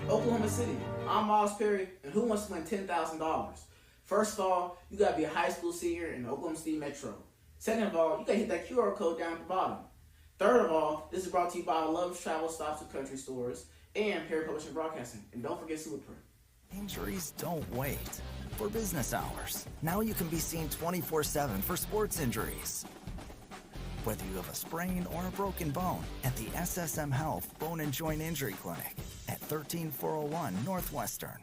Oklahoma City. I'm Miles Perry, and who wants to win $10,000? First of all, you gotta be a high school senior in the Oklahoma City Metro. Second of all, you gotta hit that QR code down at the bottom. Third of all, this is brought to you by Love's Travel Stops and Country Stores and Perry Publishing Broadcasting. And don't forget Superprint. Injuries don't wait for business hours. Now you can be seen 24/7 for sports injuries. Whether you have a sprain or a broken bone, at the SSM Health Bone and Joint Injury Clinic at 13401 Northwestern.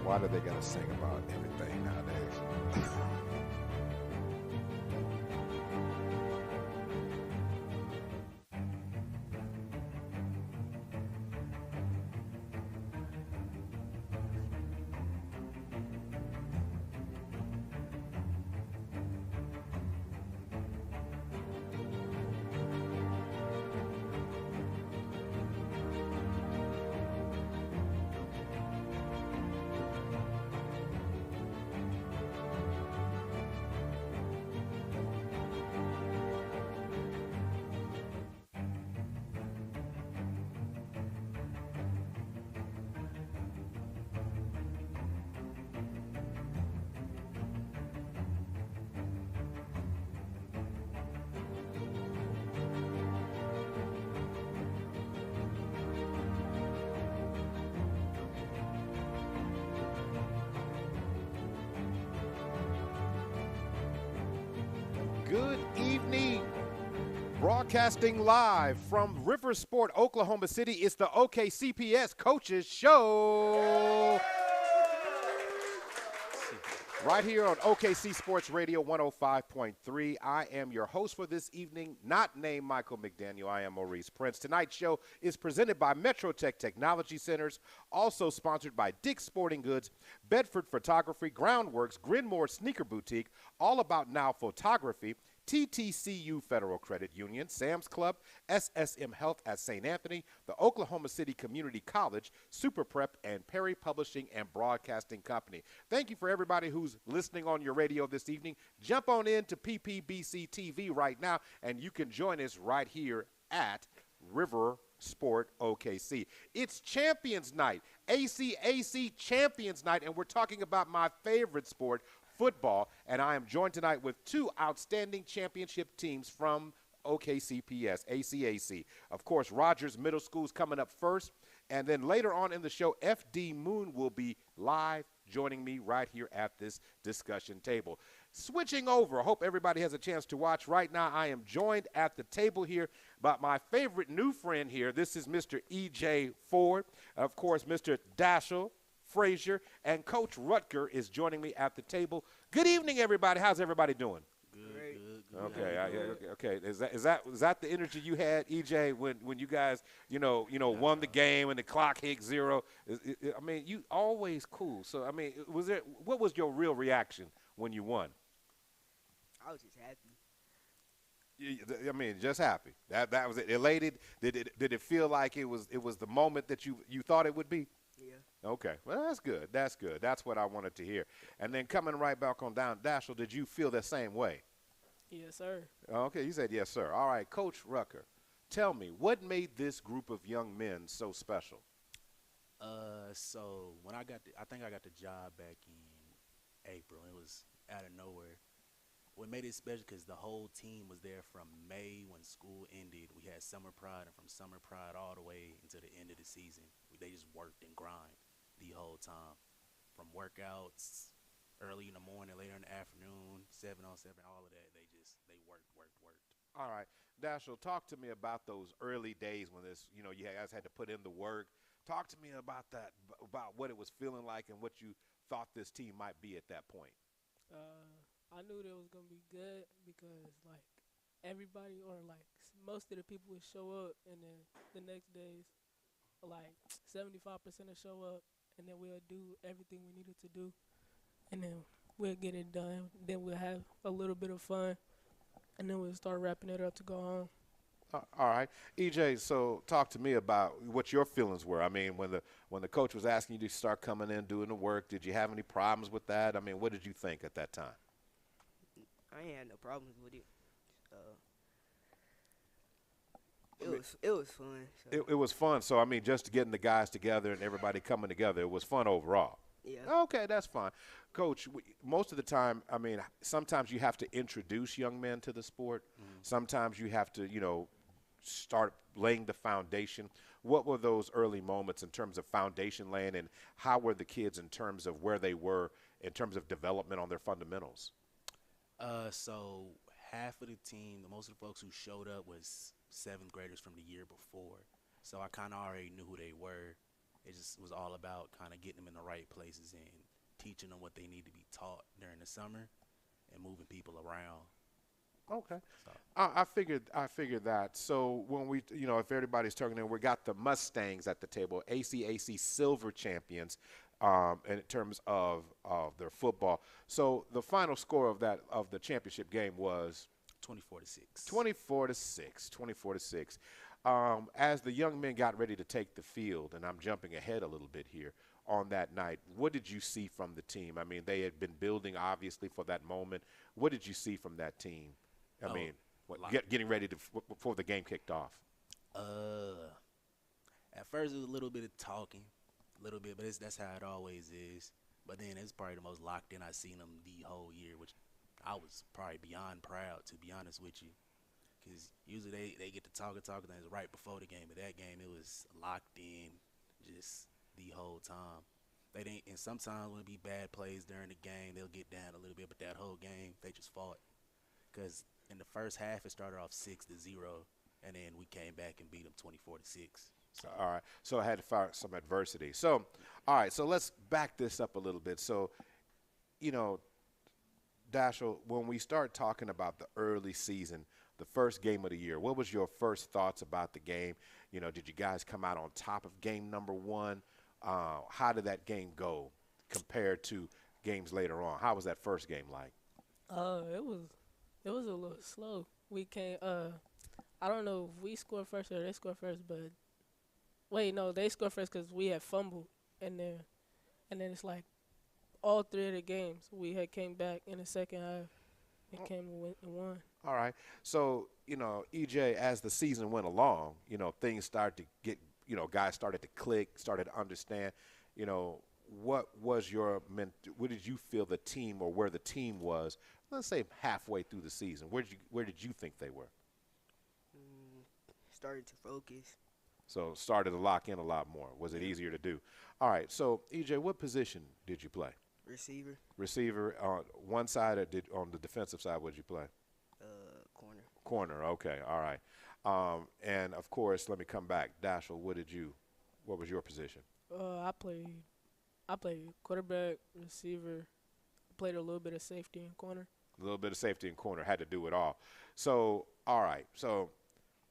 Why are they going to sing about everything nowadays? Good evening. Broadcasting live from Riversport, Oklahoma City. It's the OKCPS Coaches Show. Right here on OKC Sports Radio 105.3. I am your host for this evening, not named Michael McDaniel. I am Maurice Prince. Tonight's show is presented by MetroTech Technology Centers, also sponsored by Dick's Sporting Goods, Bedford Photography, Groundworks, Grinmore Sneaker Boutique, All About Now Photography, TTCU Federal Credit Union, Sam's Club, SSM Health at St. Anthony, the Oklahoma City Community College, Super Prep, and Perry Publishing and Broadcasting Company. Thank you for everybody who's listening on your radio this evening. Jump on in to PPBC TV right now, and you can join us right here at River Sport OKC. It's Champions Night, ACAC Champions Night, and we're talking about my favorite sport, football, and I am joined tonight with two outstanding championship teams from OKCPS, ACAC. Of course, Rogers Middle School is coming up first, and then later on in the show, FD Moon will be live joining me right here at this discussion table. Switching over, I hope everybody has a chance to watch. Right now, I am joined at the table here by my favorite new friend here. This is Mr. E.J. Ford, of course, Mr. Dashel Frazier, and Coach Rutger is joining me at the table. Good evening, everybody. How's everybody doing? Good. Okay. Is that the energy you had, EJ, when you guys won the game and the clock hit 0? I mean, you always cool. So I mean, what was your real reaction when you won? I was just happy. I mean, just happy. That was it. Elated. Did it feel like it was the moment that you thought it would be? Yeah. Okay. Well, that's good. That's what I wanted to hear. And then coming right back on down, Dashel, did you feel the same way? Yes, sir. Okay, you said yes, sir. All right, Coach Rucker, tell me, what made this group of young men so special? So when I think I got the job back in April. It was out of nowhere. what made it special because the whole team was there from May when school ended. We had summer pride, and from summer pride all the way until the end of the season, they just worked and grind the whole time. From workouts early in the morning, later in the afternoon, 7-on-7, all of that. They worked. All right, Dashel, talk to me about those early days when you guys had to put in the work. Talk to me about that, about what it was feeling like and what you thought this team might be at that point. I knew that it was gonna be good because like everybody or like most of the people would show up, and then the next days, like 75% would show up, and then we'll do everything we needed to do, and then we'll get it done. Then we'll have a little bit of fun, and then we'll start wrapping it up to go home. All right, EJ. So talk to me about what your feelings were. I mean, when the coach was asking you to start coming in doing the work, did you have any problems with that? I mean, what did you think at that time? I ain't had no problems with it. It was fun. So. It was fun. So I mean, just getting the guys together and everybody coming together, it was fun overall. Yeah. Okay, that's fine. Coach, most of the time, I mean, sometimes you have to introduce young men to the sport. Sometimes you have to, start laying the foundation. What were those early moments in terms of foundation laying, and how were the kids in terms of where they were in terms of development on their fundamentals? So half of the team, most of the folks who showed up was 7th graders from the year before. So I kind of already knew who they were. It just was all about kind of getting them in the right places and teaching them what they need to be taught during the summer and moving people around. Okay. So. I figured that. So when we, if everybody's talking, we got the Mustangs at the table, ACAC silver champions in terms of their football. So the final score of the championship game was 24-6. 24-6. As the young men got ready to take the field, and I'm jumping ahead a little bit here, on that night, what did you see from the team? I mean, they had been building, obviously, for that moment. What did you see from that team? I mean, getting ready before the game kicked off. At first, it was a little bit of talking, but that's how it always is. But then it's probably the most locked in I've seen them the whole year, which I was probably beyond proud, to be honest with you. Because usually they get to talking, and it's right before the game. But that game, it was locked in just the whole time. And sometimes when it be bad plays during the game, they'll get down a little bit. But that whole game, they just fought. Because in the first half, it started off 6-0, and then we came back and beat them 24-6. So. All right. So I had to find some adversity. So, all right. So let's back this up a little bit. So, Dashel, when we start talking about the early season, the first game of the year, what was your first thoughts about the game? Did you guys come out on top of game number one? How did that game go compared to games later on? How was that first game like? It was a little slow. We can't. I don't know if we scored first or they scored first, but wait, no, they scored first because we had fumbled, and then it's like all 3 of the games we had came back in the second half and came and won. All right. So, EJ, as the season went along, things started to get, guys started to click, started to understand, what did you feel the team or where the team was, let's say halfway through the season? Where did you think they were? Started to focus. So started to lock in a lot more. Was it easier to do? All right. So, EJ, what position did you play? Receiver. Receiver on one side, or on the defensive side, what did you play? Corner. Corner. Okay. All right. And of course, let me come back. Dashel, what was your position? I played quarterback, receiver. Played a little bit of safety and corner. A little bit of safety and corner. Had to do it all. So, all right. So,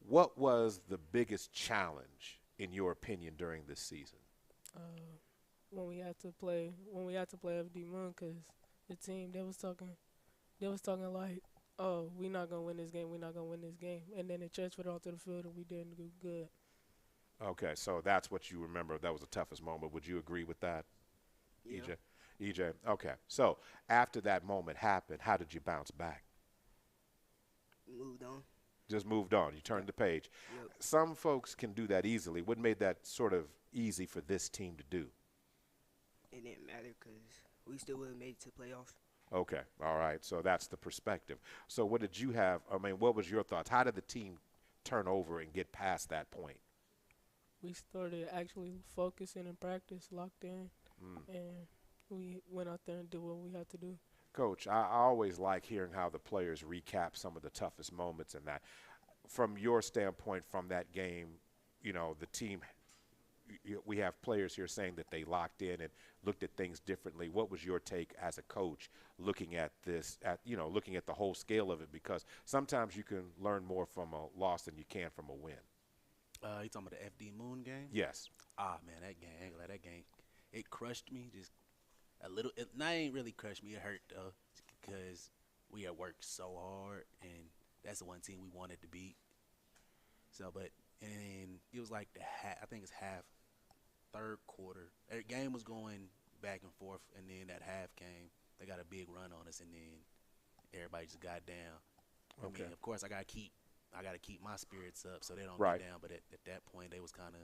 what was the biggest challenge in your opinion during this season? When we had to play FD1, because the team they was talking like, oh, we're not gonna win this game, and then they transferred onto the field and we didn't do good. Okay, so that's what you remember. That was the toughest moment. Would you agree with that, Yeah. EJ? Okay. So after that moment happened, how did you bounce back? Moved on. Just moved on. You turned the page. Yep. Some folks can do that easily. What made that sort of easy for this team to do? It didn't matter because we still would have made it to playoffs. Okay, all right. So that's the perspective. So what did you have? I mean, what was your thoughts? How did the team turn over and get past that point? We started actually focusing in practice, locked in, and we went out there and did what we had to do. Coach, I always like hearing how the players recap some of the toughest moments in that. From your standpoint, from that game, the team, we have players here saying that they locked in and looked at things differently. What was your take as a coach looking at this, looking at the whole scale of it? Because sometimes you can learn more from a loss than you can from a win. You talking about the FD Moon game? Yes. Ah, man, that game, I ain't gonna lie, that game, it crushed me just a little. It ain't really crushed me. It hurt though, because we had worked so hard, and that's the one team we wanted to beat. So, and it was like I think it's half, third quarter. The game was going back and forth, and then that half came. They got a big run on us, and then everybody just got down. Okay. I mean, of course, I gotta keep my spirits up so they don't Right. get down. But at that point, they was kind of.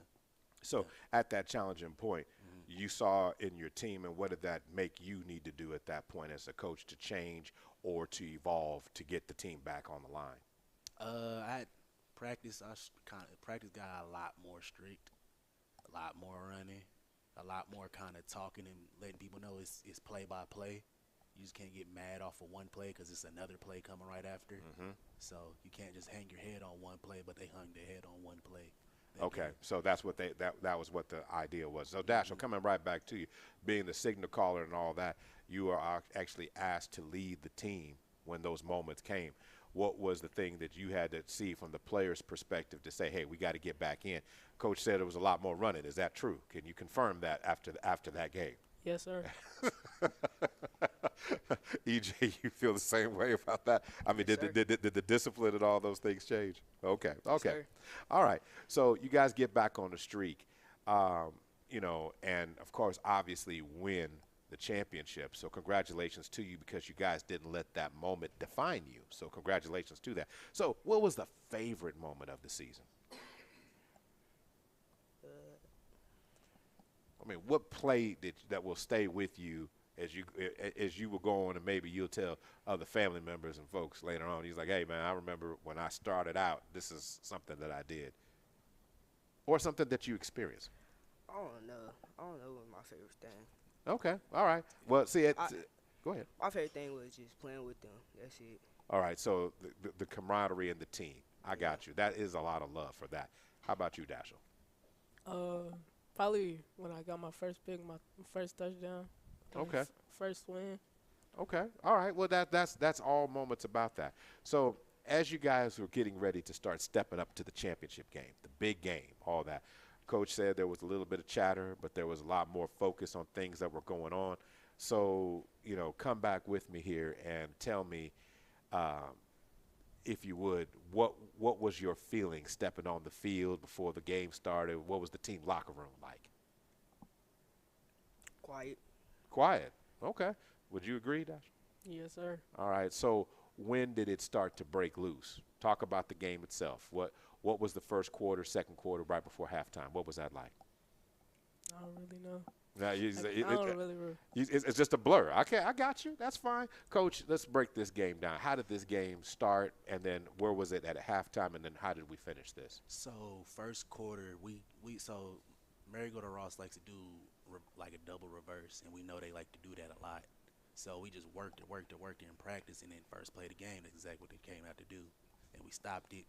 So at that challenging point, you saw in your team, and what did that make you need to do at that point as a coach to change or to evolve to get the team back on the line? I had practice. Practice got a lot more strict, a lot more running, a lot more kind of talking and letting people know it's play by play. You just can't get mad off of one play because it's another play coming right after. So you can't just hang your head on one play, but they hung their head on one play. Okay, so that's what that was what the idea was. So Dashiell, coming right back to you, being the signal caller and all that, you are actually asked to lead the team when those moments came. What was the thing that you had to see from the players' perspective to say, hey, we got to get back in? Coach said it was a lot more running. Is that true? Can you confirm that after that game? Yes, sir. EJ, you feel the same way about that? I mean, Yes, did the discipline and all those things change? Okay. sir. All right. So you guys get back on the streak, and, of course, obviously win the championship. So congratulations to you because you guys didn't let that moment define you. So congratulations to that. So what was the favorite moment of the season? I mean, what play that will stay with you as you will go on, and maybe you'll tell other family members and folks later on. He's like, hey, man, I remember when I started out, this is something that I did. Or something that you experienced. I don't know what my favorite thing. Okay. All right. Well, see, go ahead. My favorite thing was just playing with them. That's it. All right. So the camaraderie and the team. I got you. That is a lot of love for that. How about you, Dashiell? Probably when I got my first pick, my first touchdown. Okay. First win. Okay. All right. Well, that's all moments about that. So as you guys were getting ready to start stepping up to the championship game, the big game, all that, Coach said there was a little bit of chatter, but there was a lot more focus on things that were going on. So, come back with me here and tell me, if you would, what was your feeling stepping on the field before the game started? What was the team locker room like? Quiet. Okay. Would you agree, Dash? Yes, sir. All right. So when did it start to break loose? Talk about the game itself. What was the first quarter, second quarter, right before halftime? What was that like? I don't really know. Now, I don't really. it's just a blur. Okay, I got you. That's fine. Coach, let's break this game down. How did this game start, and then where was it at halftime, and then how did we finish this? So first quarter, so Merry-Go-to-Ross likes to do like a double reverse, and we know they like to do that a lot. So we just worked in practice, and then first play of the game, that's exactly what they came out to do, and we stopped it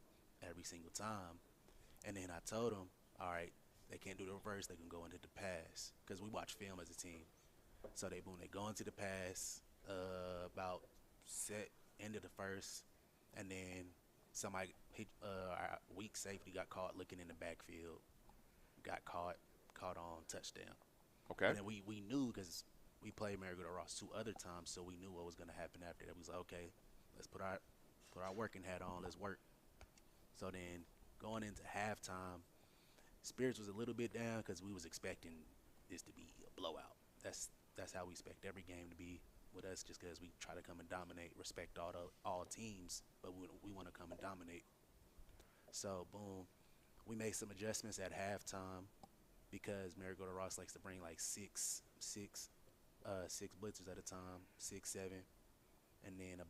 every single time. And then I told them, all right, they can't do the reverse, they can go into the pass, because we watch film as a team. So they go into the pass, about end of the first, and then somebody our weak safety got caught looking in the backfield, got caught on touchdown. Okay. And then we knew, because we played Merry-Go-to-Ross 2 other times, so we knew what was going to happen after that. We was like, okay, let's put our working hat on, let's work. So then going into halftime, spirits was a little bit down because we was expecting this to be a blowout. That's how we expect every game to be with us, just because we try to come and dominate, respect all teams, but we want to come and dominate. So boom, we made some adjustments at halftime because Merry-Go-to-Ross likes to bring like six blitzers at a time, 6, 7. And then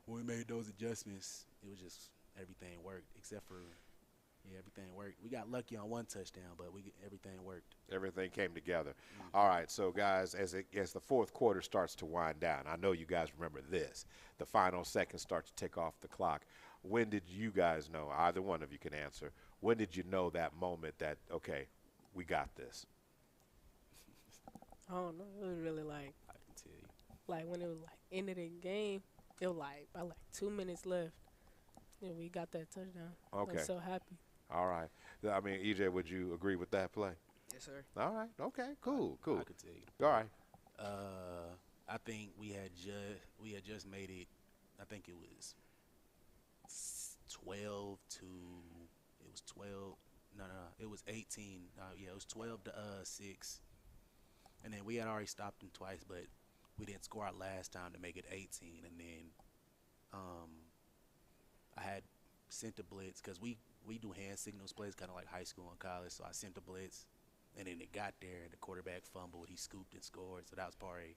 when we made those adjustments, it was just everything worked except for everything worked. We got lucky on one touchdown, but everything worked. Everything came together. All right, so guys, as the fourth quarter starts to wind down, I know you guys remember this. The final seconds start to tick off the clock. When did you guys know? Either one of you can answer. When did you know that moment that, okay, we got this? I don't know. It was really like I can tell you. like when it was like end of the game. It was like by like 2 minutes left. And we got that touchdown. Okay. I was so happy. All right. I mean, EJ, would you agree with that play? Yes, sir. All right. Okay. Cool. Cool. I could tell you. All right. I think we had just made it. I think it was 12 to. It was 12. No. It was 18. It was 12 to 6. And then we had already stopped them twice, but we didn't score our last time to make it 18. And then I had sent a blitz because we do hand signals plays kind of like high school and college. So I sent a blitz, and then it got there, and the quarterback fumbled. He scooped and scored. So that was probably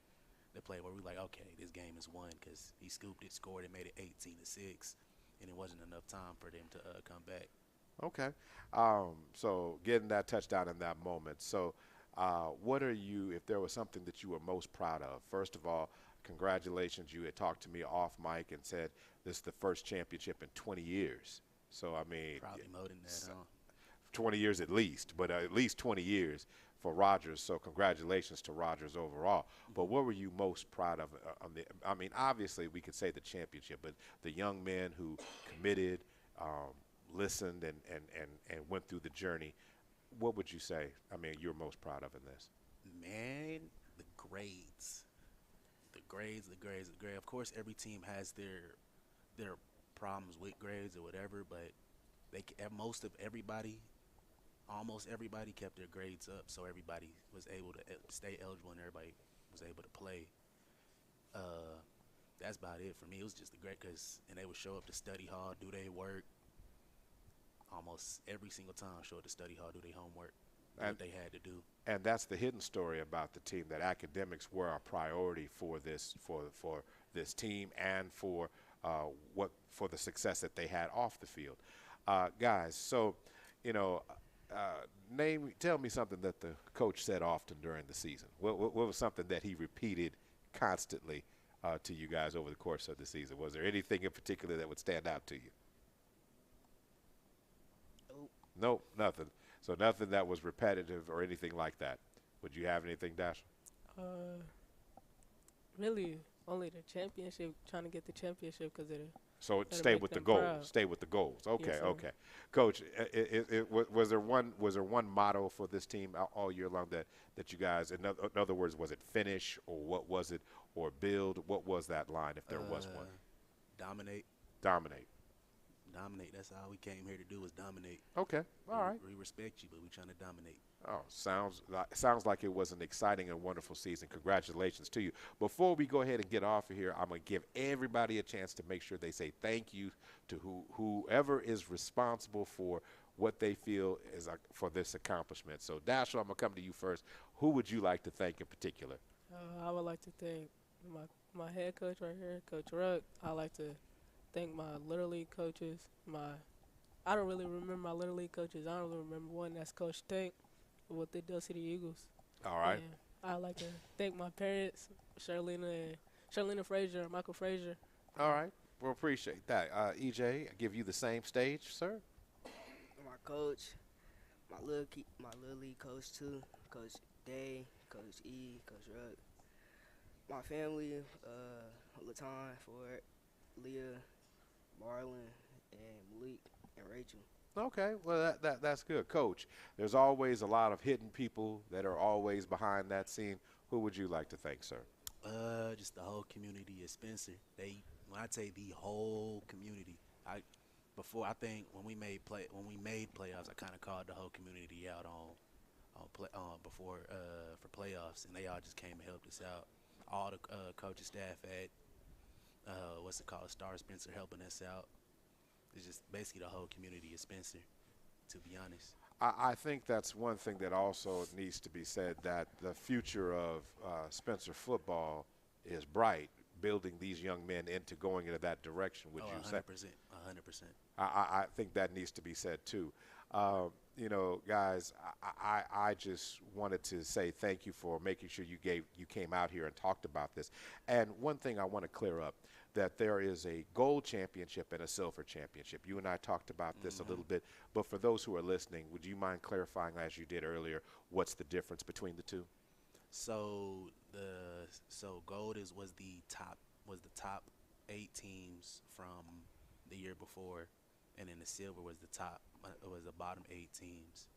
the play where we were like, okay, this game is won because he scooped it, scored, and made it 18 to 6, and it wasn't enough time for them to come back. Okay. So getting that touchdown in that moment. So what are you, if there was something that you were most proud of? First of all, congratulations. You had talked to me off mic and said this is the first championship in 20 years. So, I mean, Probably more than that, huh? 20 years at least, but at least 20 years for Rogers. So congratulations to Rogers overall. But what were you most proud of? I mean, obviously we could say the championship, but the young men who committed, listened, and went through the journey. What would you say, I mean, you're most proud of in this? Man, the grades. The grades. Of course, every team has their problems with grades or whatever, but almost everybody kept their grades up, so everybody was able to stay eligible and everybody was able to play. That's about it for me. It was just and they would show up to study hall, do their work. Almost every single time, show up to study hall, do their homework, do what they had to do. And that's the hidden story about the team, that academics were a priority for this team and for the success that they had off the field. Guys, so, tell me something that the coach said often during the season. What was something that he repeated constantly to you guys over the course of the season? Was there anything in particular that would stand out to you? Nope, nothing. So nothing that was repetitive or anything like that. Would you have anything, Dash? Really, only the championship, trying to get the championship because of the. So stay with the goals. Stay with the goals. Okay, yes, okay. Coach, was there one motto for this team all year long that you guys, in other words, was it finish or what was it, or build? What was that line if there was one? Dominate. Dominate. That's all we came here to do, was dominate. Okay, all right. We respect you, but we're trying to dominate. Oh, sounds like it was an exciting and wonderful season. Congratulations to you. Before we go ahead and get off of here, I'm going to give everybody a chance to make sure they say thank you to whoever is responsible for what they feel is for this accomplishment. So, Dashiell, I'm going to come to you first. Who would you like to thank in particular? I would like to thank my head coach right here, Coach Ruck. I'd like to thank my Little League coaches. I don't really remember my Little League coaches. I don't really remember one. That's Coach Tank with the Dell City Eagles. All right. And I'd like to thank my parents, Charlena Frazier and Michael Frazier. All right. Well, appreciate that. EJ, I give you the same stage, sir. My coach, my little league coach too, Coach Day, Coach E, Coach Ruck. My family, Latan, Ford, Leah, Marlon, and Malik, and Rachel. Okay, well, that's good. Coach, there's always a lot of hidden people that are always behind that scene. Who would you like to thank, sir? Just the whole community of Spencer. When I say the whole community, when we made playoffs, I kind of called the whole community out for playoffs, and they all just came and helped us out. All the coaching staff at Star Spencer helping us out. It's just basically the whole community of Spencer, to be honest. I think that's one thing that also needs to be said, that the future of Spencer football is bright building these young men into going into that direction, would you say? 100%. 100%. I think that needs to be said too. You know, guys, I just wanted to say thank you for making sure you came out here and talked about this. And one thing I want to clear up, that there is a gold championship and a silver championship. You and I talked about this a little bit, but for those who are listening, would you mind clarifying, as you did earlier, what's the difference between the two? So gold was the top 8 teams from the year before, and then the silver was the bottom 8 teams.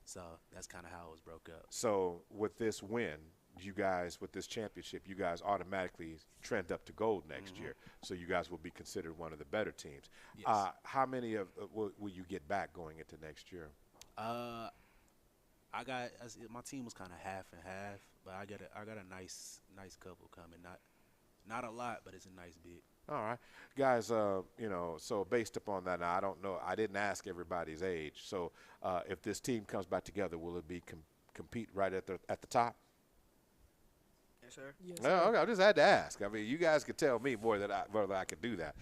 So that's kind of how it was broke up. So with this win, with this championship, you guys automatically trend up to gold next year. So you guys will be considered one of the better teams. Yes. How many will you get back going into next year? My team was kind of half and half, but I got a nice couple coming. Not a lot, but it's a nice bit. All right, guys. So based upon that, now I don't know. I didn't ask everybody's age. So if this team comes back together, will it be compete right at the top? Yes, sir. Yes, No, okay, I just had to ask. I mean, you guys could tell me more than whether I could do that.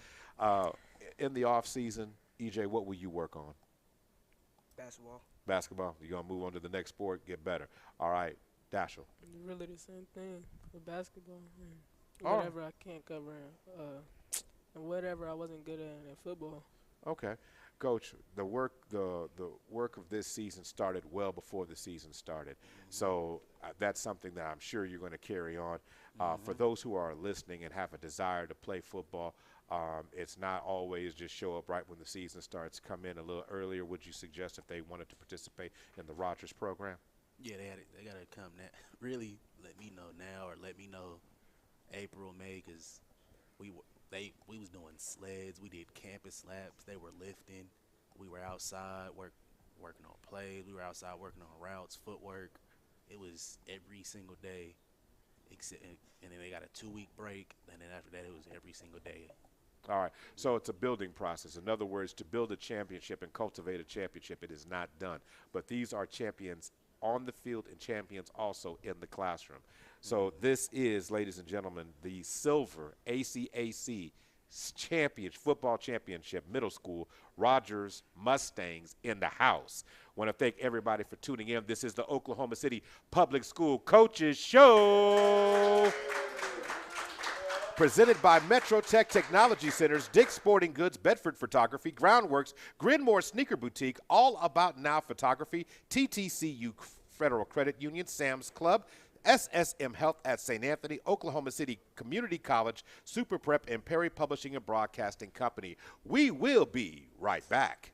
In the off season, EJ, what will you work on? Basketball. Basketball. You're gonna move on to the next sport, get better. All right, Dashel. Really the same thing with basketball. Oh. Whatever I can't cover, and whatever I wasn't good at in football. Okay, Coach. The work of this season started well before the season started, so that's something that I'm sure you're going to carry on. For those who are listening and have a desire to play football, it's not always just show up right when the season starts. Come in a little earlier. Would you suggest if they wanted to participate in the Rogers program? Yeah, they gotta come now. Really, let me know now, or let me know April, May, because we was doing sleds. We did campus laps. They were lifting. We were outside working on plays. We were outside working on routes, footwork. It was every single day, and then they got a 2-week break, and then after that it was every single day. All right, so it's a building process. In other words, to build a championship and cultivate a championship, it is not done. But these are champions on the field and champions also in the classroom. So this is, ladies and gentlemen, the silver ACAC football championship middle school Rogers Mustangs in the house. Want to thank everybody for tuning in. This is the Oklahoma City Public School Coaches Show. Presented by Metro Tech Technology Centers, Dick's Sporting Goods, Bedford Photography, Groundworks, Grinmore Sneaker Boutique, All About Now Photography, TTCU Federal Credit Union, Sam's Club, SSM Health at St. Anthony, Oklahoma City Community College, Super Prep, and Perry Publishing and Broadcasting Company. We will be right back.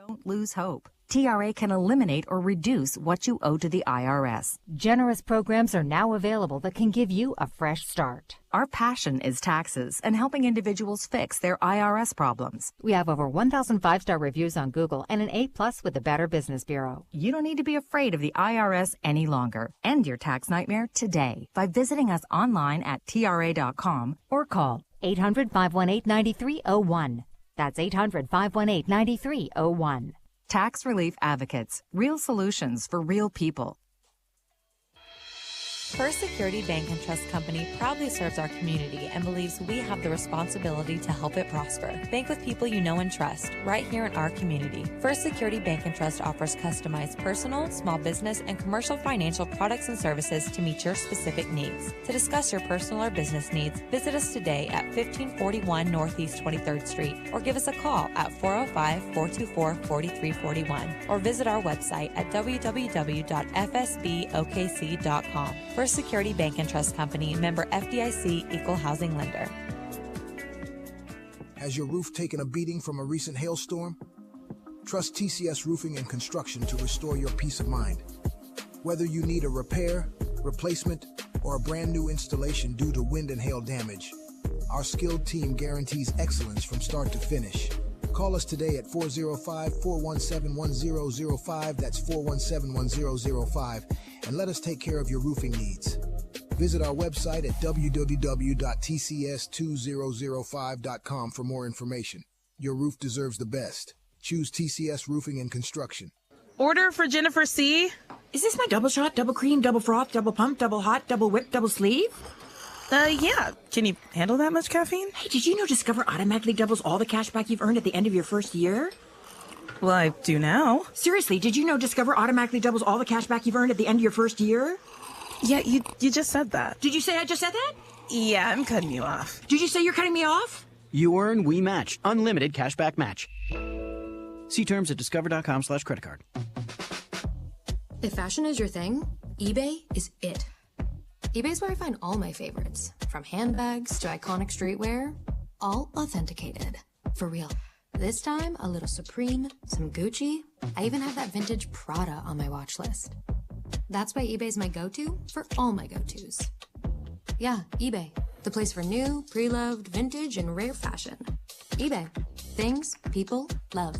Don't lose hope. TRA can eliminate or reduce what you owe to the IRS. Generous programs are now available that can give you a fresh start. Our passion is taxes and helping individuals fix their IRS problems. We have over 1,000 5-star reviews on Google and an A+ with the Better Business Bureau. You don't need to be afraid of the IRS any longer. End your tax nightmare today by visiting us online at TRA.com or call 800-518-9301. That's 800-518-9301. Tax Relief Advocates. Real solutions for real people. First Security Bank and Trust Company proudly serves our community and believes we have the responsibility to help it prosper. Bank with people you know and trust, right here in our community. First Security Bank and Trust offers customized personal, small business, and commercial financial products and services to meet your specific needs. To discuss your personal or business needs, visit us today at 1541 Northeast 23rd Street or give us a call at 405-424-4341 or visit our website at www.fsbokc.com. First Security Bank and Trust Company, member FDIC, equal housing lender. Has your roof taken a beating from a recent hailstorm? Trust TCS Roofing and Construction to restore your peace of mind. Whether you need a repair, replacement, or a brand new installation due to wind and hail damage, our skilled team guarantees excellence from start to finish. Call us today at 405-417-1005, that's 417-1005, and let us take care of your roofing needs. Visit our website at www.tcs2005.com for more information. Your roof deserves the best. Choose TCS Roofing and Construction. Order for Jennifer C. Is this my double shot, double cream, double froth, double pump, double hot, double whip, double sleeve? Yeah. Can you handle that much caffeine? Hey, did you know Discover automatically doubles all the cash back you've earned at the end of your first year? Well, I do now. Seriously, did you know Discover automatically doubles all the cash back you've earned at the end of your first year? Yeah, you just said that. Did you say I just said that? Yeah, I'm cutting you off. Did you say you're cutting me off? You earn, we match. Unlimited cashback match. See terms at discover.com/creditcard. If fashion is your thing, eBay is it. eBay's where I find all my favorites, from handbags to iconic streetwear, all authenticated. For real. This time, a little Supreme, some Gucci. I even have that vintage Prada on my watch list. That's why eBay's my go-to for all my go-tos. Yeah, eBay. The place for new, pre-loved, vintage, and rare fashion. eBay. Things people love.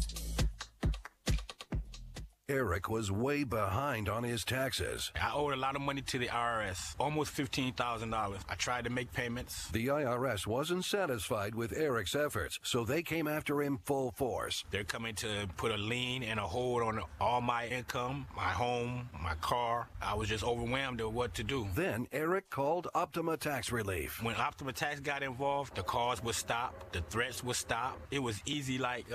Eric was way behind on his taxes. I owed a lot of money to the IRS, almost $15,000. I tried to make payments. The IRS wasn't satisfied with Eric's efforts, so they came after him full force. They're coming to put a lien and a hold on all my income, my home, my car. I was just overwhelmed at what to do. Then Eric called Optima Tax Relief. When Optima Tax got involved, the calls would stop, the threats would stop. It was easy like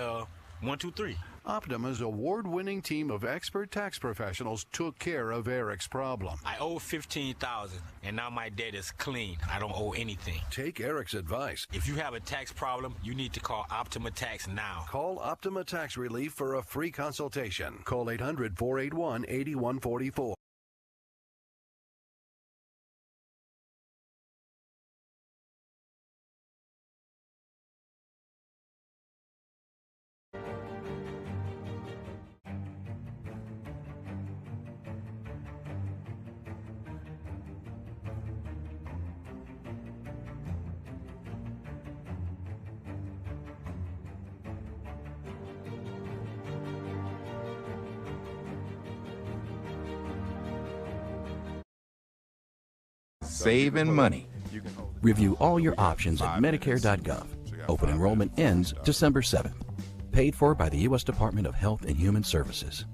1, 2, 3. Optima's award-winning team of expert tax professionals took care of Eric's problem. I owe $15,000, and now my debt is clean. I don't owe anything. Take Eric's advice. If you have a tax problem, you need to call Optima Tax now. Call Optima Tax Relief for a free consultation. Call 800-481-8144. Saving money. Review all your options at Medicare.gov. Open enrollment ends December 7th. Paid for by the U.S. Department of Health and Human Services.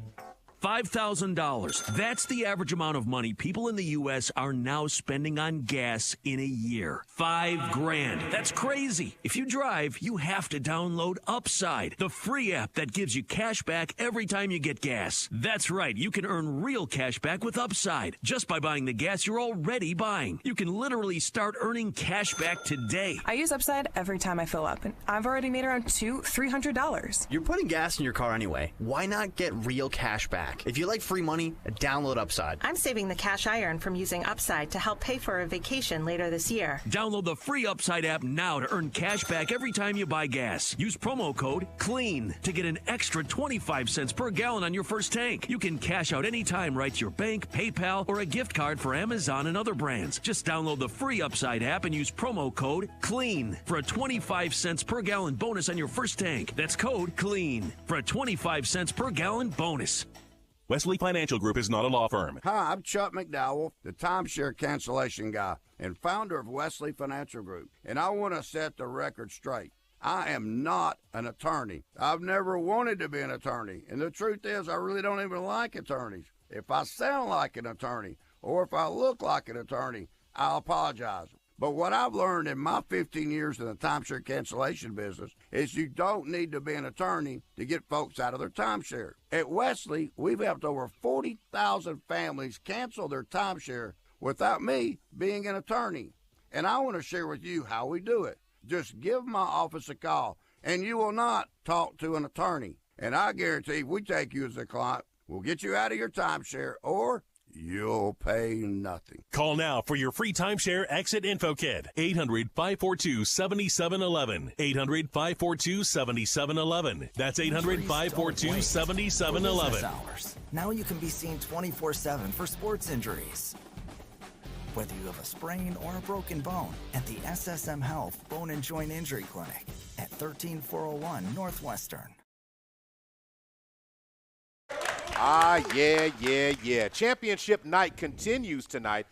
$5,000. That's the average amount of money people in the U.S. are now spending on gas in a year. $5,000. That's crazy. If you drive, you have to download Upside, the free app that gives you cash back every time you get gas. That's right. You can earn real cash back with Upside just by buying the gas you're already buying. You can literally start earning cash back today. I use Upside every time I fill up, and I've already made around $200-$300. You're putting gas in your car anyway. Why not get real cash back? If you like free money, download Upside. I'm saving the cash I earn from using Upside to help pay for a vacation later this year. Download the free Upside app now to earn cash back every time you buy gas. Use promo code CLEAN to get an extra 25 cents per gallon on your first tank. You can cash out anytime right to your bank, PayPal, or a gift card for Amazon and other brands. Just download the free Upside app and use promo code CLEAN for a 25 cents per gallon bonus on your first tank. That's code CLEAN for a 25 cents per gallon bonus. Wesley Financial Group is not a law firm. Hi, I'm Chuck McDowell, the timeshare cancellation guy and founder of Wesley Financial Group. And I want to set the record straight. I am not an attorney. I've never wanted to be an attorney. And the truth is, I really don't even like attorneys. If I sound like an attorney or if I look like an attorney, I'll apologize. But what I've learned in my 15 years in the timeshare cancellation business is you don't need to be an attorney to get folks out of their timeshare. At Wesley, we've helped over 40,000 families cancel their timeshare without me being an attorney. And I want to share with you how we do it. Just give my office a call, and you will not talk to an attorney. And I guarantee if we take you as a client, we'll get you out of your timeshare, or you'll pay nothing. Call now for your free timeshare exit info kit. 800-542-7711. 800-542-7711. That's 800-542-7711. Now you can be seen 24/7 for sports injuries. Whether you have a sprain or a broken bone, at the SSM Health Bone and Joint Injury Clinic at 13401 Northwestern. Yeah. Championship night continues tonight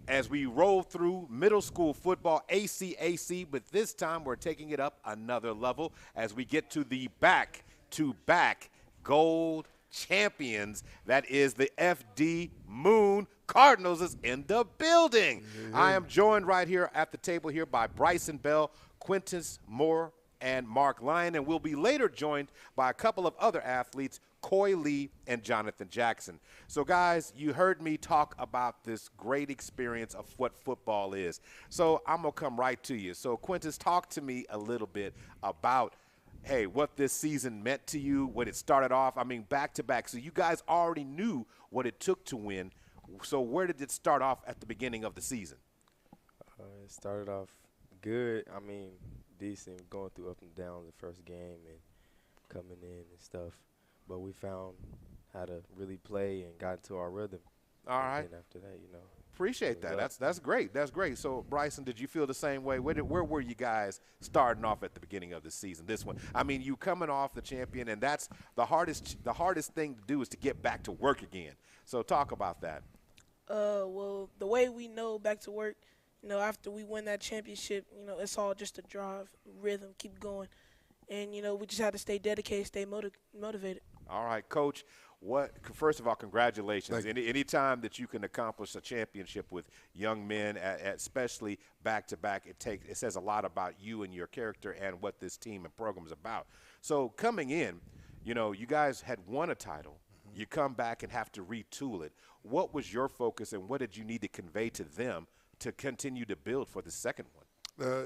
as we roll through middle school football, ACAC, but this time we're taking it up another level as we get to the back-to-back gold champions. That is the FD Moon Cardinals is in the building. I am joined right here at the table here by Bryson Bell, Quintus Moore, and Mark Lyon, and we'll be later joined by a couple of other athletes, Coy Lee and Jonathan Jackson. So, guys, you heard me talk about this great experience of what football is. So I'm going to come right to you. So, Quintus, talk to me a little bit about, hey, what this season meant to you, when it started off. I mean, back-to-back. So you guys already knew what it took to win. So where did it start off at the beginning of the season? It started off good. I mean, decent, going through up and down the first game and coming in and stuff. But we found how to really play and got into our rhythm. All right. And after that, Appreciate that. That's great. That's great. So, Bryson, did you feel the same way? Where were you guys starting off at the beginning of the season? This one, I mean, you coming off the champion, and that's the hardest thing to do is to get back to work again. So, talk about that. Well, the way we know back to work, after we win that championship, it's all just a drive, rhythm, keep going. And, we just had to stay dedicated, stay motivated. All right, Coach. First of all, congratulations. Any time that you can accomplish a championship with young men, especially back-to-back, it says a lot about you and your character and what this team and program is about. So coming in, you guys had won a title. You come back and have to retool it. What was your focus, and what did you need to convey to them to continue to build for the second one?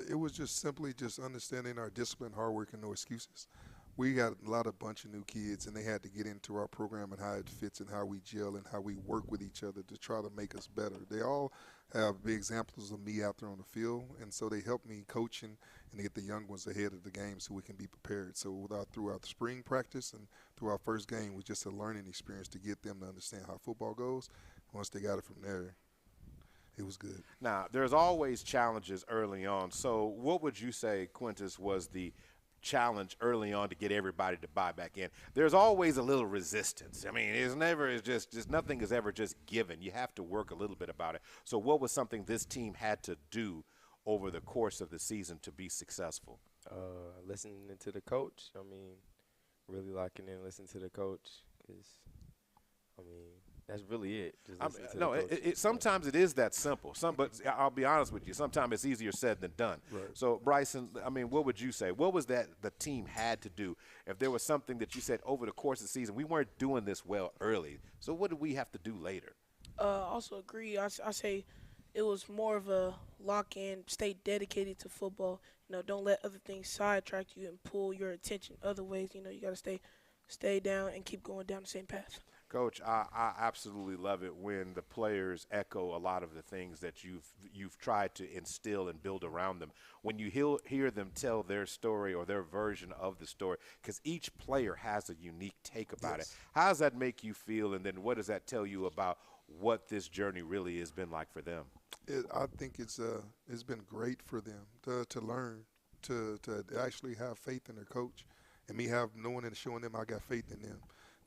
It was just simply understanding our discipline, hard work, and no excuses. We got a bunch of new kids, and they had to get into our program and how it fits and how we gel and how we work with each other to try to make us better. They all have big examples of me out there on the field, and so they help me coaching and get the young ones ahead of the game so we can be prepared. So throughout the spring practice and through our first game was just a learning experience to get them to understand how football goes. Once they got it from there, it was good. Now, there's always challenges early on. So what would you say, Quintus, was the challenge early on to get everybody to buy back in? There's always a little resistance. I mean, it's just nothing is ever just given. You have to work a little bit about it. So what was something this team had to do over the course of the season to be successful? Listening to the coach. I mean, really locking in, listening to the coach, because, that's really it. Sometimes it is that simple. But I'll be honest with you. Sometimes it's easier said than done. Right. So, Bryson, what would you say? What was that the team had to do? If there was something that you said over the course of the season, we weren't doing this well early. So what did we have to do later? Also agree. I say it was more of a lock-in, stay dedicated to football. Don't let other things sidetrack you and pull your attention other ways. You got to stay down and keep going down the same path. Coach, I absolutely love it when the players echo a lot of the things that you've tried to instill and build around them. When you hear them tell their story or their version of the story, because each player has a unique take about it. How does that make you feel, and then what does that tell you about what this journey really has been like for them? I think it's been great for them to learn, to actually have faith in their coach, and me knowing and showing them I got faith in them.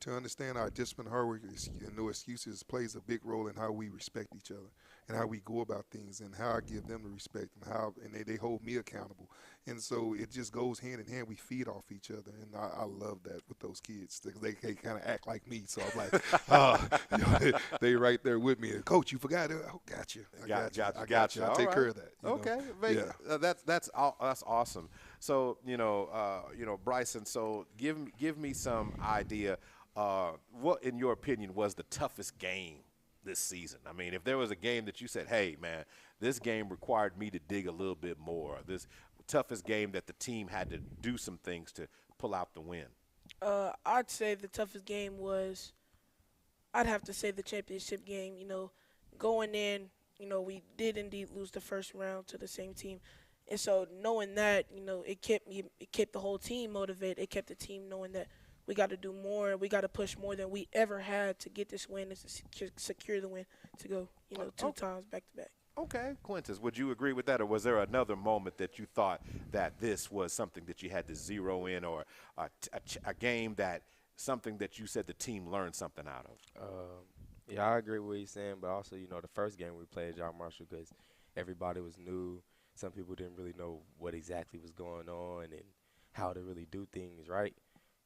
To understand our discipline, hard work, and no excuses plays a big role in how we respect each other and how we go about things and how I give them the respect and they hold me accountable. And so it just goes hand in hand. We feed off each other, and I love that with those kids. They kind of act like me, so I'm like, they right there with me. Coach, you forgot it. Oh, got you. I got you. I'll take care of that. Okay, that's awesome. So Bryson. So give me some idea. What, in your opinion, was the toughest game this season? I mean, if there was a game that you said, hey, man, this game required me to dig a little bit more, this toughest game that the team had to do some things to pull out the win? I'd say the toughest game I'd have to say the championship game. Going in, we did indeed lose the first round to the same team. And so knowing that, it kept the whole team motivated. It kept the team knowing that we got to do more. We got to push more than we ever had to get this win and to secure the win to go, 2 times back to back. Okay, Quintus, would you agree with that, or was there another moment that you thought that this was something that you had to zero in, or a game that something that you said the team learned something out of? Yeah, I agree with what he's saying, but also, you know, the first game we played John Marshall because everybody was new. Some people didn't really know what exactly was going on and how to really do things right.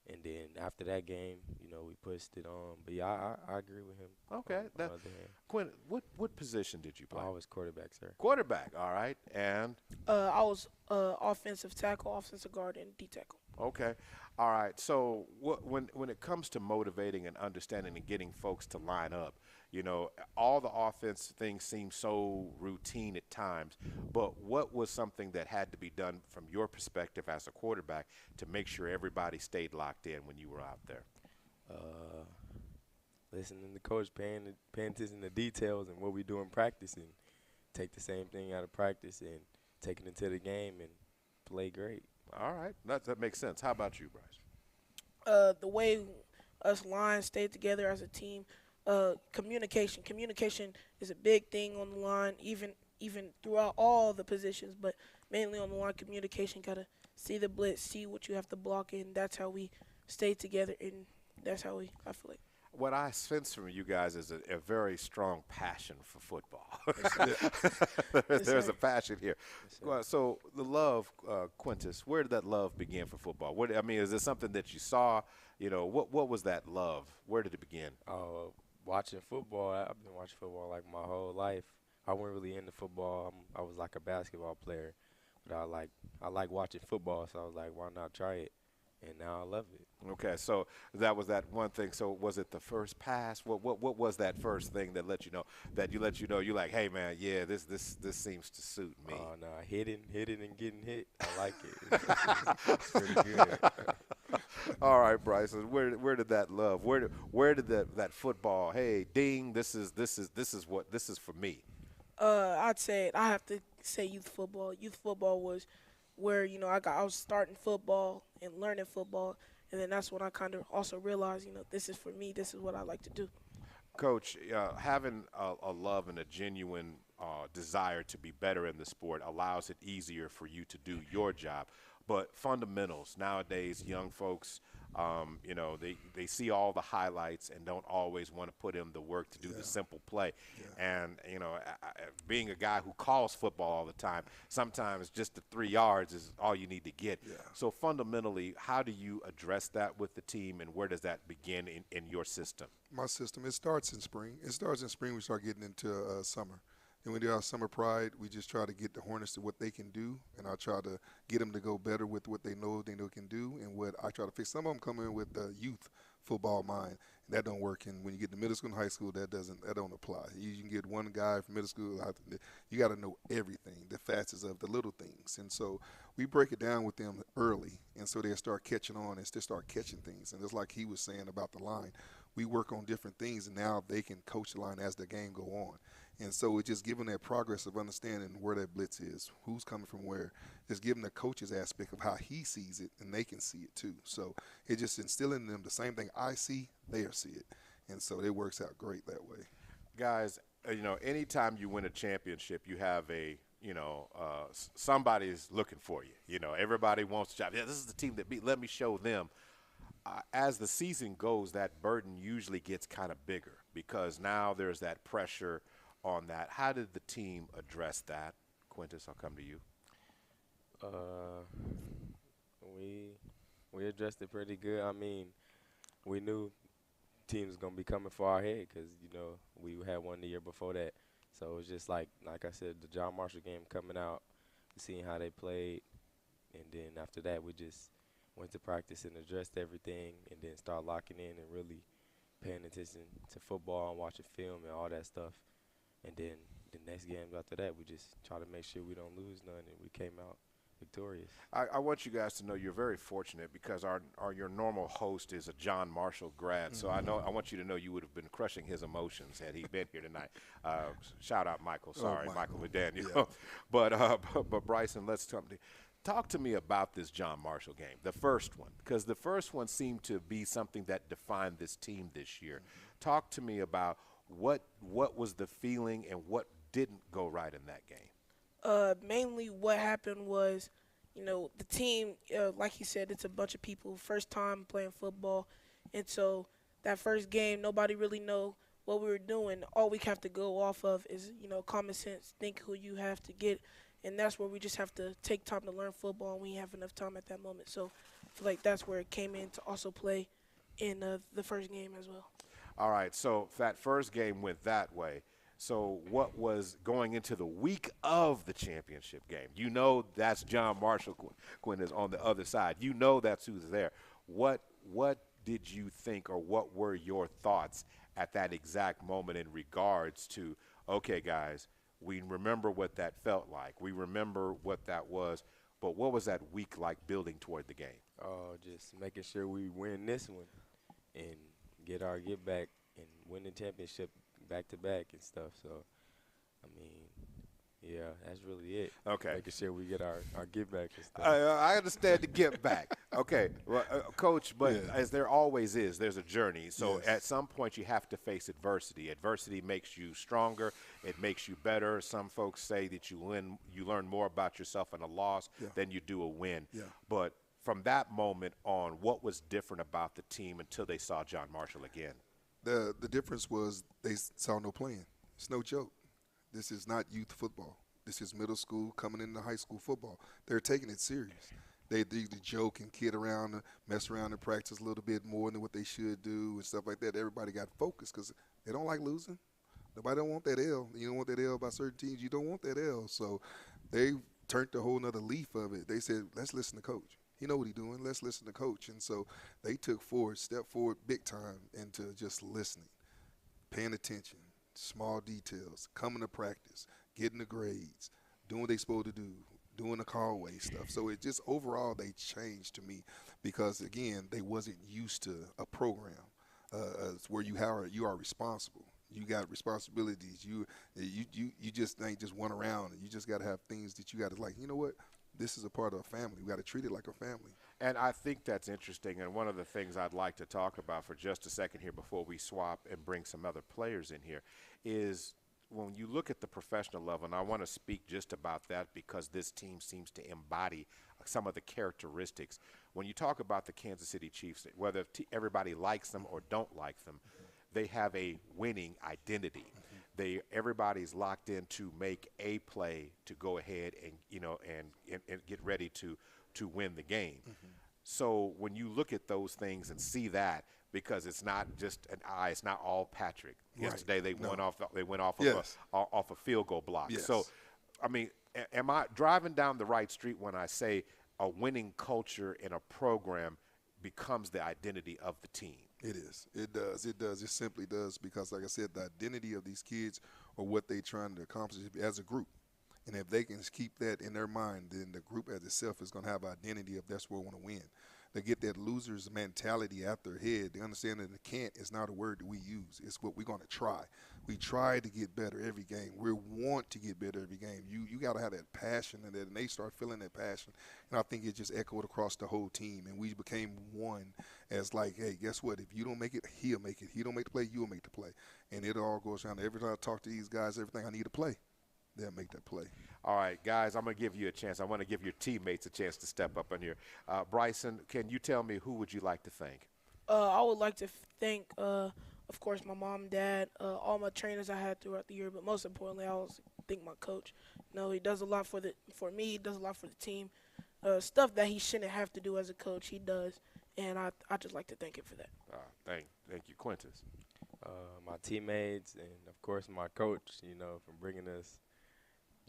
And then after that game, you know, we pushed it on. But, yeah, I agree with him. Okay. Quinn, what position did you play? I was quarterback, sir. Quarterback, all right. And? I was offensive tackle, offensive guard, and D-tackle. Okay. All right. So when it comes to motivating and understanding and getting folks to line up, you know, all the offense things seem so routine at times, but what was something that had to be done from your perspective as a quarterback to make sure everybody stayed locked in when you were out there? Listening to coach, paying attention to details and what we do in practice, and take the same thing out of practice and take it into the game and play great. All right. That makes sense. How about you, Bryce? The way us Lions stayed together as a team, communication. Communication is a big thing on the line, even throughout all the positions, but mainly on the line. Communication, got to see the blitz, see what you have to block in. That's how we stay together, and that's how I feel like. What I sense from you guys is a very strong passion for football. There's a passion here. So the love, Quintus, where did that love begin for football? Is this something that you saw? You know, what was that love? Where did it begin? Watching football. I've been watching football like my whole life. I wasn't really into football. I was like a basketball player, but I like watching football, so I was like, why not try it? And now I love it. Okay, so that was that one thing. So was it the first pass? What was that first thing that let you know you're like, hey man, yeah, this seems to suit me? Oh no, hitting and getting hit. I like it. It's pretty good. All right, Bryson, where did that love? Where did that football? Hey, ding! This is for me. I'd say I have to say youth football. Youth football was where, you know, I was starting football and learning football, and then that's when I kind of also realized, you know, this is for me. This is what I like to do. Coach, having a love and a genuine desire to be better in the sport allows it easier for you to do your job. But fundamentals, nowadays, young folks, you know, they see all the highlights and don't always want to put in the work to do the simple play. Yeah. And, you know, being a guy who calls football all the time, sometimes just the 3 yards is all you need to get. Yeah. So fundamentally, how do you address that with the team, and where does that begin in your system? My system, it starts in spring. We start getting into summer. Then we do our summer pride. We just try to get the Hornets to what they can do, and I try to get them to go better with what they know can do, and what I try to fix. Some of them come in with the youth football mind, and that don't work. And when you get to middle school and high school, that don't apply. You can get one guy from middle school. You got to know everything, the facets of the little things, and so we break it down with them early, and so they start catching on and they start catching things. And just like he was saying about the line, we work on different things, and now they can coach the line as the game go on. And so it's just giving that progress of understanding where that blitz is, who's coming from where. Just giving the coach's aspect of how he sees it, and they can see it too. So it's just instilling in them the same thing I see, they see it. And so it works out great that way. Guys, you know, anytime you win a championship, you have somebody's looking for you. You know, everybody wants a job. Yeah, this is the team that beat. Let me show them. As the season goes, that burden usually gets kind of bigger because now there's that pressure on that. How did the team address that? Quintus, I'll come to you. We addressed it pretty good. I mean, we knew teams was going to be coming for our head because, you know, we had one the year before that. So it was just like I said, the John Marshall game coming out, seeing how they played, and then after that we just went to practice and addressed everything, and then start locking in and really paying attention to football and watching film and all that stuff. And then the next games after that, we just try to make sure we don't lose none, and we came out victorious. I want you guys to know you're very fortunate because your normal host is a John Marshall grad. So I want you to know you would have been crushing his emotions had he been here tonight. Shout out Michael. Sorry, Michael McDaniel. Yeah. But Bryson, let's talk to me about this John Marshall game, the first one, because the first one seemed to be something that defined this team this year. Mm-hmm. Talk to me about what was the feeling and what didn't go right in that game? Mainly what happened was, the team, like he said, it's a bunch of people, first time playing football. And so that first game, nobody really know what we were doing. All we have to go off of is, common sense, think who you have to get. And that's where we just have to take time to learn football, and we have enough time at that moment. So I feel like that's where it came in to also play in the first game as well. All right, so that first game went that way. So what was going into the week of the championship game? That's John Marshall Quinn is on the other side. That's who's there. What did you think, or what were your thoughts at that exact moment in regards to, okay, guys, we remember what that felt like. We remember what that was. But what was that week like building toward the game? Just making sure we win this one and get back and win the championship back-to-back and stuff. So, I mean, yeah, that's really it. Okay. Making sure we get our get back and stuff. I understand the get back. Okay, well, Coach, but as there always is, there's a journey. So at some point you have to face adversity. Adversity makes you stronger. It makes you better. Some folks say that you learn more about yourself in a loss than you do a win. Yeah. But from that moment on, what was different about the team until they saw John Marshall again? The difference was they saw no playing. It's no joke. This is not youth football. This is middle school coming into high school football. They're taking it serious. They joke and kid around, mess around and practice a little bit more than what they should do and stuff like that. Everybody got focused because they don't like losing. Nobody don't want that L. You don't want that L by certain teams. You don't want that L. So they turned a whole nother leaf of it. They said, let's listen to Coach. He know what he's doing. Let's listen to Coach. And so they stepped forward big time into just listening, paying attention, small details, coming to practice, getting the grades, doing what they supposed to do, doing the callway stuff. So it just overall they changed to me because, again, they wasn't used to a program where you are responsible. You got responsibilities. You just ain't just one around. You just got to have things that you got to like, you know what? This is a part of a family. We got to treat it like a family. And I think that's interesting. And one of the things I'd like to talk about for just a second here before we swap and bring some other players in here is when you look at the professional level, and I want to speak just about that because this team seems to embody some of the characteristics. When you talk about the Kansas City Chiefs, whether everybody likes them or don't like them, they have a winning identity. Everybody's locked in to make a play to go ahead and get ready to win the game. So when you look at those things and see that, because it's not just an eye, it's not all Patrick. Right. Yesterday they went off a field goal block. Yes. So, I mean, am I driving down the right street when I say a winning culture in a program becomes the identity of the team? It is. It does. It does. It simply does because, like I said, the identity of these kids or what they're trying to accomplish as a group. And if they can keep that in their mind, then the group as itself is going to have identity of that's where we want to win. They get that loser's mentality out their head. They understand that the can't is not a word that we use. It's what we're going to try. We try to get better every game. We want to get better every game. You got to have that passion, and they start feeling that passion. And I think it just echoed across the whole team, and we became one as like, hey, guess what? If you don't make it, he'll make it. He don't make the play, you'll make the play. And it all goes around. Every time I talk to these guys, everything I need to play, they'll make that play. All right, guys, I'm going to give you a chance. I want to give your teammates a chance to step up in here. Bryson, can you tell me who would you like to thank? I would like to thank, of course, my mom, dad, all my trainers I had throughout the year, but most importantly, I always thank my coach. He does a lot for me. He does a lot for the team. Stuff that he shouldn't have to do as a coach, he does, and I just like to thank him for that. Thank you, Quintus. My teammates and, of course, my coach, for bringing us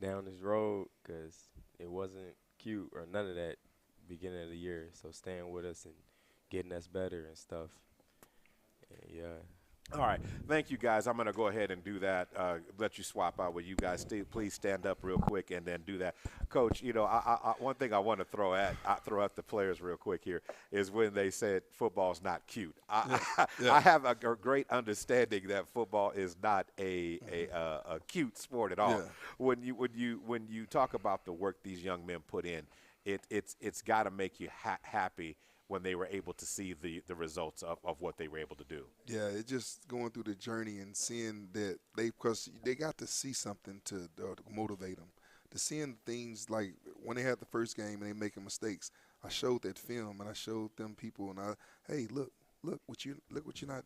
down this road because it wasn't cute or none of that beginning of the year. So staying with us and getting us better and stuff. And yeah. All right. Thank you, guys. I'm going to go ahead and do that. Let you swap out with you guys. Please stand up real quick and then do that. Coach, one thing I want to throw at the players real quick here is when they said football's not cute. I have a great understanding that football is not a cute sport at all. Yeah. When you talk about the work these young men put in, it's got to make you happy when they were able to see the results of what they were able to do? Yeah, it's just going through the journey and seeing that because they got to see something to motivate them. To seeing things like when they had the first game and they making mistakes, I showed that film and I showed them people and hey, look what you're not.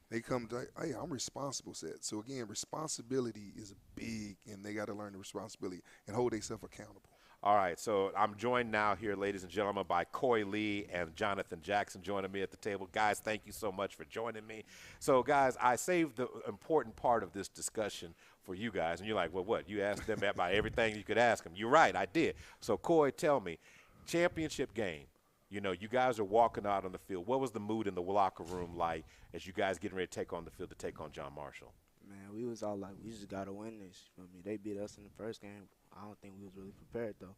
They come to, hey, I'm responsible. So again, responsibility is big, and they got to learn the responsibility and hold themselves accountable. All right, so I'm joined now here, ladies and gentlemen, by Coy Lee and Jonathan Jackson joining me at the table. Guys, thank you so much for joining me. So, guys, I saved the important part of this discussion for you guys. And you're like, well, what? You asked them about everything you could ask them. You're right, I did. So, Coy, tell me, championship game, you know, you guys are walking out on the field. What was the mood in the locker room like as you guys getting ready to take on the field to take on John Marshall? Man, we was all like, we just got to win this. You feel me? They beat us in the first game. I don't think we was really prepared, though.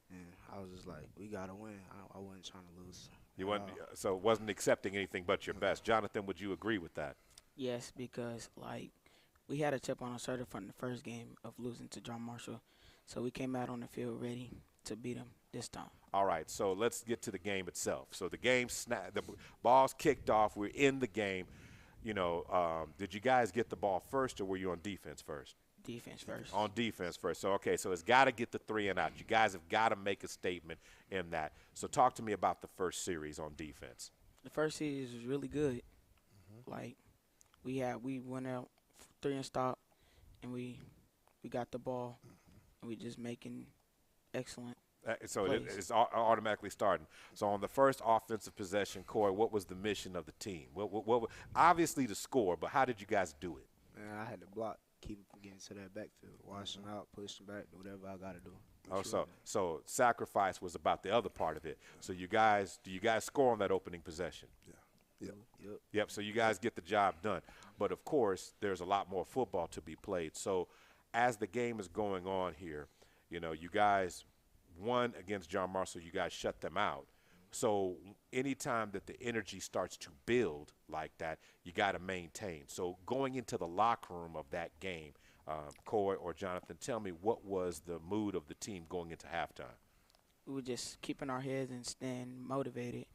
And I was just like, we got to win. I wasn't trying to lose. You wasn't, so wasn't accepting anything but your best. Jonathan, would you agree with that? Yes, because, like, we had a chip on our shoulder from the first game of losing to John Marshall. So we came out on the field ready to beat him this time. All right, so let's get to the game itself. So the game, the ball's kicked off. We're in the game. You know, did you guys get the ball first or were you on defense first? Defense first. On defense first. So, okay, so it's got to get the 3 and out. You guys have got to make a statement in that. So talk to me about the first series on defense. The first series was really good. Like, we went out 3 and stop, and we got the ball, and we just making excellent so plays. it's automatically starting. So on the first offensive possession, Corey, what was the mission of the team? What obviously to score, but how did you guys do it? Man, I had to block, keep him from getting to that backfield, wash him out, push him back, do whatever I got to do. Oh, so sacrifice was about the other part of it. So do you guys score on that opening possession? Yep. So you guys get the job done. But of course, there's a lot more football to be played. So as the game is going on here, you know, you guys won against John Marshall. You guys shut them out. So anytime that the energy starts to build like that, you got to maintain. So going into the locker room of that game, Coy or Jonathan, tell me what was the mood of the team going into halftime? We were just keeping our heads and staying motivated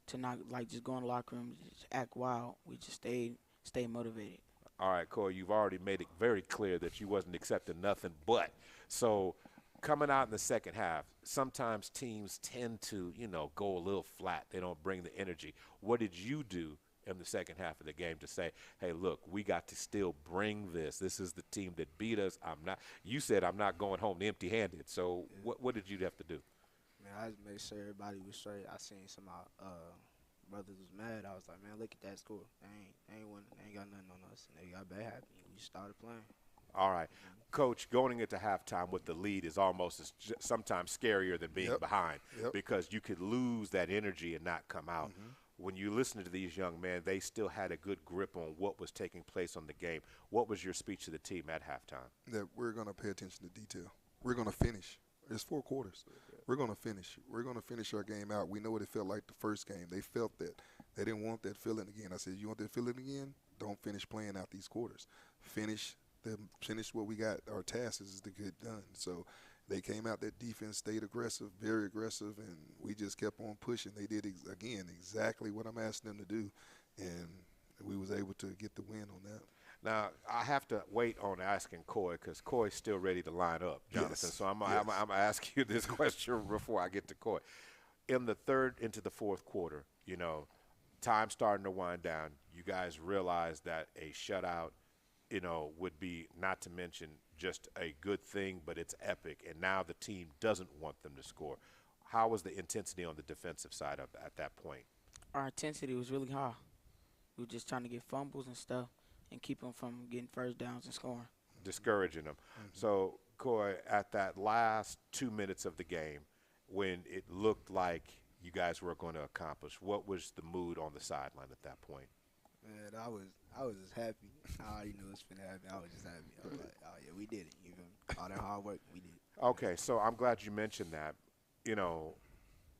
to not, like, just go in the locker room and just act wild. We just stay motivated. All right, Coy, you've already made it very clear that you wasn't accepting nothing but. So coming out in the second half, sometimes teams tend to, you know, go a little flat. They don't bring the energy. What did you do in the second half of the game to say, hey, look, we got to still bring this. This is the team that beat us. You said I'm not going home empty-handed. So what did you have to do? Man, I just made sure everybody was straight. I seen some of my brothers was mad. I was like, man, look at that score. They ain't got nothing on us. And they got bad happy. We started playing. All right. Coach, going into halftime with the lead is almost sometimes scarier than being behind because you could lose that energy and not come out. When you listen to these young men, they still had a good grip on what was taking place on the game. What was your speech to the team at halftime? That we're going to pay attention to detail. We're going to finish. It's 4 quarters. We're going to finish. We're going to finish our game out. We know what it felt like the first game. They felt that. They didn't want that feeling again. I said, you want that feeling again? Don't finish playing out these quarters. Finish what we got. Our task is to get done. So they came out, that defense stayed aggressive, very aggressive, and we just kept on pushing. They did, again, exactly what I'm asking them to do, and we was able to get the win on that. Now, I have to wait on asking Coy because Coy's still ready to line up, Jonathan. Yes. So I'm going to ask you this question before I get to Coy. In the third into the fourth quarter, you know, time starting to wind down, you guys realize that a shutout, you know, would be, not to mention just a good thing, but it's epic. And now the team doesn't want them to score. How was the intensity on the defensive side at that point? Our intensity was really high. We were just trying to get fumbles and stuff and keep them from getting first downs and scoring. Discouraging them. So, Coy, at that last 2 minutes of the game, when it looked like you guys were going to accomplish, what was the mood on the sideline at that point? Man, I was just happy. I already knew it was finna happen. I was just happy. I was like, oh, yeah, we did it. You feel me? All that hard work, we did it. Okay, so I'm glad you mentioned that. You know,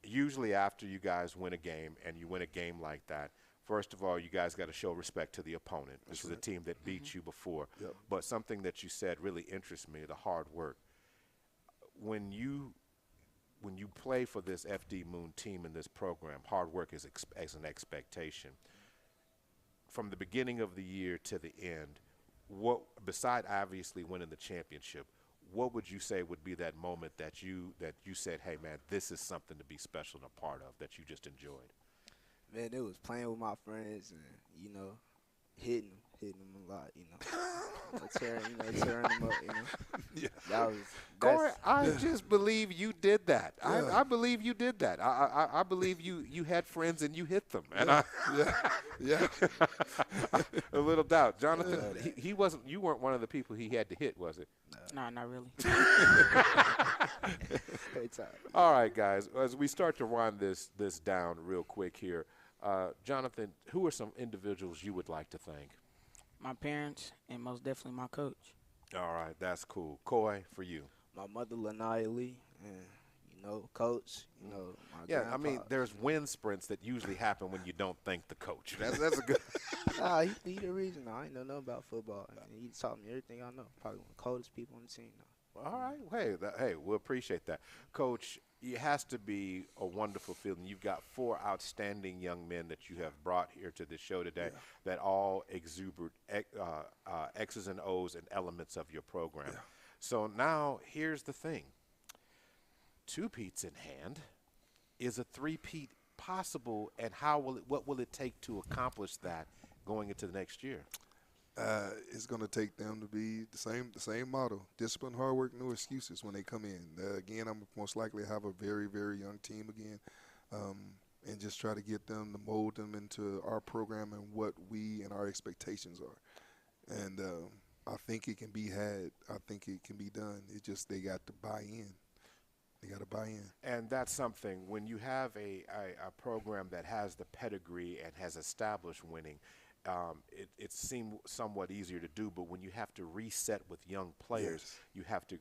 usually after you guys win a game and you win a game like that, first of all, you guys got to show respect to the opponent. This is a team that beat you before. But something that you said really interests me, the hard work. When you you play for this FD Moon team in this program, hard work is an expectation. From the beginning of the year to the end, what, beside obviously winning the championship, what would you say would be that moment that you said, hey, man, this is something to be special and a part of, that you just enjoyed? Man, it was playing with my friends and, you know, hitting them a lot, you know. tearing them up, you know. Yeah. Corey, I just believe you did that. Yeah. I believe you did that. I believe you had friends and you hit them. And yeah. A little doubt. Jonathan, he wasn't. You weren't one of the people he had to hit, was it? No, not really. All right, guys. As we start to wind this down real quick here, Jonathan, who are some individuals you would like to thank? My parents and most definitely my coach. All right, that's cool. Coy, for you. My mother, Lanaya Lee, and, you know, coach, you know, my grandpa. I mean, there's wind sprints that usually happen when you don't thank the coach. That's a good. Nah, he the reason. I ain't know nothing about football. And he taught me everything I know. Probably one of the coldest people on the team now. All right. Hey, we appreciate that. Coach, it has to be a wonderful feeling. You've got 4 outstanding young men that you have brought here to the show today that all exuberate X's and O's and elements of your program. Yeah. So now here's the thing. 2-peats in hand. Is a 3-peat possible, and what will it take to accomplish that going into the next year? It's going to take them to be the same model: discipline, hard work, no excuses when they come in. Again, I'm most likely to have a very, very young team again, and just try to get them to mold them into our program and what we and our expectations are. And I think it can be had. I think it can be done. It's just they got to buy in. They got to buy in. And that's something, when you have a program that has the pedigree and has established winning, it seemed somewhat easier to do, but when you have to reset with young players, you have to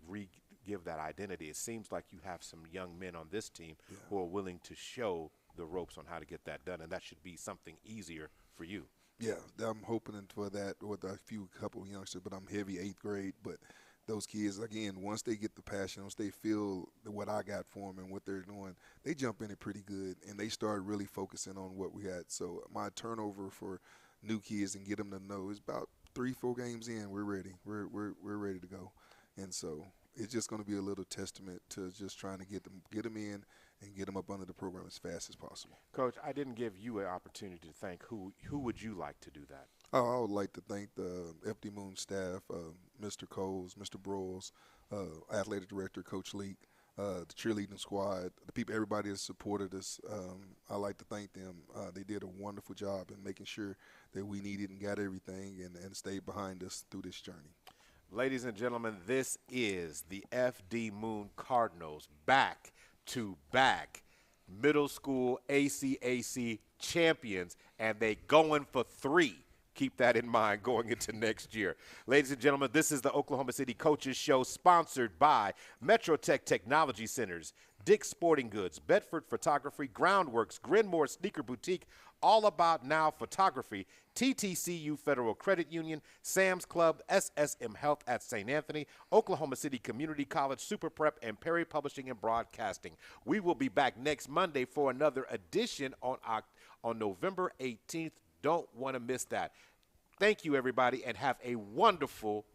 give that identity. It seems like you have some young men on this team who are willing to show the ropes on how to get that done, and that should be something easier for you. Yeah, I'm hoping for that with a couple of youngsters, but I'm heavy 8th grade. But those kids, again, once they get the passion, once they feel what I got for them and what they're doing, they jump in it pretty good, and they start really focusing on what we had. So my turnover for new kids and get them to know is about 3-4 games in, we're ready. We're ready to go. And so it's just going to be a little testament to just trying to get them in and get them up under the program as fast as possible. Coach, I didn't give you an opportunity to thank. Who would you like to do that? Oh, I would like to thank the FD Moon staff, Mr. Coles, Mr. Broyles, athletic director, Coach Leak, the cheerleading squad, the people, everybody that supported us. I like to thank them. They did a wonderful job in making sure that we needed and got everything and stayed behind us through this journey. Ladies and gentlemen, this is the FD Moon Cardinals back-to-back middle school ACAC champions, and they going for 3. Keep that in mind going into next year. Ladies and gentlemen, this is the Oklahoma City Coaches Show, sponsored by MetroTech Technology Centers, Dick's Sporting Goods, Bedford Photography, Groundworks, Grenmore Sneaker Boutique, All About Now Photography, TTCU Federal Credit Union, Sam's Club, SSM Health at St. Anthony, Oklahoma City Community College, Super Prep, and Perry Publishing and Broadcasting. We will be back next Monday for another edition on November 18th. Don't want to miss that. Thank you, everybody, and have a wonderful,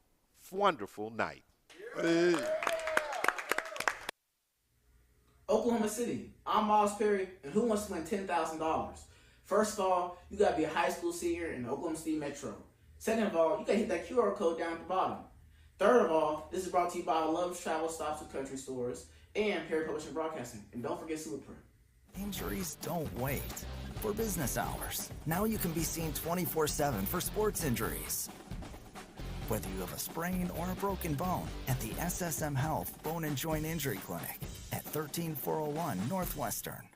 wonderful night. Hey. Oklahoma City, I'm Miles Perry, and who wants to win $10,000? First of all, you got to be a high school senior in the Oklahoma City Metro. Second of all, you got to hit that QR code down at the bottom. Third of all, this is brought to you by Love's Travel Stops with Country Stores and Perry Publishing and Broadcasting. And don't forget Super Prep. Injuries don't wait for business hours. Now you can be seen 24/7 for sports injuries. Whether you have a sprain or a broken bone, at the SSM Health Bone and Joint Injury Clinic at 13401 Northwestern.